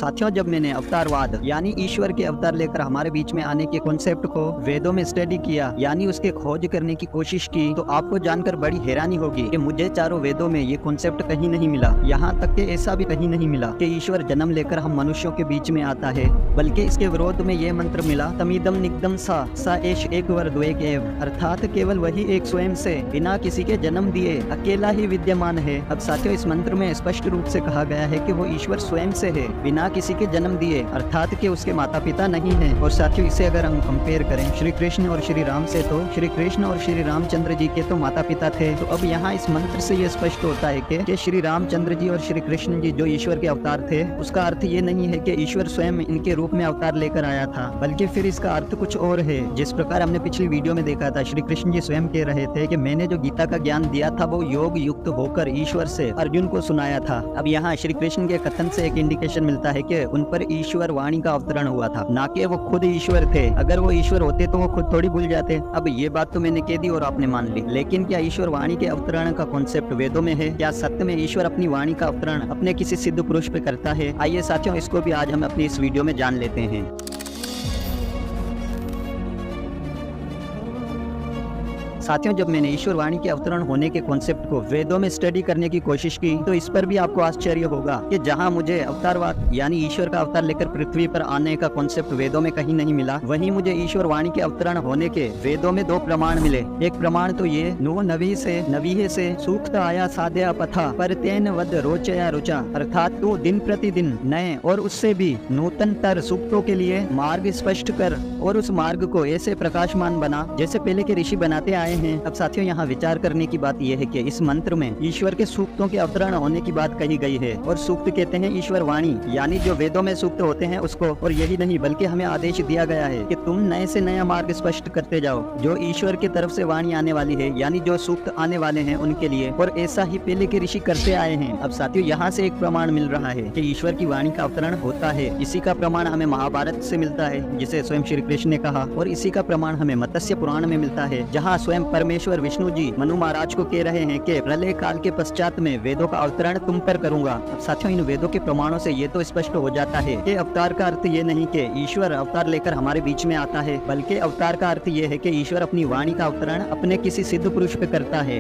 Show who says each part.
Speaker 1: साथियों, जब मैंने अवतारवाद यानी ईश्वर के अवतार लेकर हमारे बीच में आने के कॉन्सेप्ट को वेदों में स्टडी किया यानी उसके खोज करने की कोशिश की, तो आपको जानकर बड़ी हैरानी होगी कि मुझे चारों वेदों में ये कॉन्सेप्ट कहीं नहीं मिला। यहाँ तक कि ऐसा भी कहीं नहीं मिला कि ईश्वर जन्म लेकर हम मनुष्यों के बीच में आता है, बल्कि इसके विरोध में ये मंत्र मिला, तमिदम निगदम सा एश एक वर द्वेक एव, अर्थात केवल वही एक स्वयं से बिना किसी के जन्म दिए अकेला ही विद्यमान है। अब साथियों, इस मंत्र में स्पष्ट रूप से कहा गया है कि वो ईश्वर स्वयं से है, बिना किसी के जन्म दिए, अर्थात कि उसके माता पिता नहीं हैं। और साथियों, इसे अगर हम कंपेयर करें श्री कृष्ण और श्री राम से, तो श्री कृष्ण और श्री रामचंद्र जी के तो माता पिता थे। तो अब यहाँ इस मंत्र से ये स्पष्ट होता है कि श्री रामचंद्र जी और श्री कृष्ण जी जो ईश्वर के अवतार थे, उसका अर्थ ये नहीं है कि ईश्वर स्वयं इनके रूप में अवतार लेकर आया था, बल्कि फिर इसका अर्थ कुछ और है। जिस प्रकार हमने पिछली वीडियो में देखा था, श्री कृष्ण जी स्वयं कह रहे थे कि मैंने जो गीता का ज्ञान दिया था वो योग युक्त होकर ईश्वर से अर्जुन को सुनाया था। अब यहाँ श्री कृष्ण के कथन से एक इंडिकेशन मिलता है कि उन पर ईश्वर वाणी का अवतरण हुआ था, ना कि वो खुद ईश्वर थे। अगर वो ईश्वर होते तो वो खुद थोड़ी भूल जाते। अब ये बात तो मैंने कह दी और आपने मान ली, लेकिन क्या ईश्वर वाणी के अवतरण का कॉन्सेप्ट वेदों में है? क्या सत्य में ईश्वर अपनी वाणी का अवतरण अपने किसी सिद्ध पुरुष पे करता है? आइए साथियों, इसको भी आज हम अपनी इस वीडियो में जान लेते हैं। साथियों, जब मैंने ईश्वर वाणी के अवतरण होने के कॉन्सेप्ट को वेदों में स्टडी करने की कोशिश की, तो इस पर भी आपको आश्चर्य होगा कि जहां मुझे अवतारवाद यानी ईश्वर का अवतार लेकर पृथ्वी पर आने का कॉन्सेप्ट वेदों में कहीं नहीं मिला, वहीं मुझे ईश्वर वाणी के अवतरण होने के वेदों में दो प्रमाण मिले। एक प्रमाण तो ये, नो नवीहे से सूक्त आया साध्या पथा पर तेन वद रोचया रुचा, अर्थात तू दिन प्रतिदिन नए और उससे भी नूतन तर सूक्तों के लिए मार्ग स्पष्ट कर और उस मार्ग को ऐसे प्रकाशमान बना जैसे पहले के ऋषि बनाते आए हैं। अब साथियों, यहाँ विचार करने की बात यह है कि इस मंत्र में ईश्वर के सूक्तों के अवतरण होने की बात कही गई है, और सूक्त कहते हैं ईश्वर वाणी, यानी जो वेदों में सूक्त होते हैं उसको। और यही नहीं, बल्कि हमें आदेश दिया गया है कि तुम नए से नया मार्ग स्पष्ट करते जाओ, जो ईश्वर की तरफ से वाणी आने वाली है, यानी जो सूक्त आने वाले हैं उनके लिए। और ऐसा ही पहले के ऋषि करते आए हैं। अब साथियों, यहाँ से एक प्रमाण मिल रहा है कि ईश्वर की वाणी का अवतरण होता है। इसी का प्रमाण हमें महाभारत से मिलता है, जिसे स्वयं श्री कृष्ण ने कहा, और इसी का प्रमाण हमें मत्स्य पुराण में मिलता है, जहाँ स्वयं परमेश्वर विष्णु जी मनु महाराज को कह रहे हैं कि प्रलय काल के पश्चात में वेदों का अवतरण तुम पर करूंगा। अब साथियों, इन वेदों के प्रमाणों से ये तो स्पष्ट हो जाता है कि अवतार का अर्थ ये नहीं कि ईश्वर अवतार लेकर हमारे बीच में आता है, बल्कि अवतार का अर्थ ये है कि ईश्वर अपनी वाणी का अवतरण अपने किसी सिद्ध पुरुष पे करता है।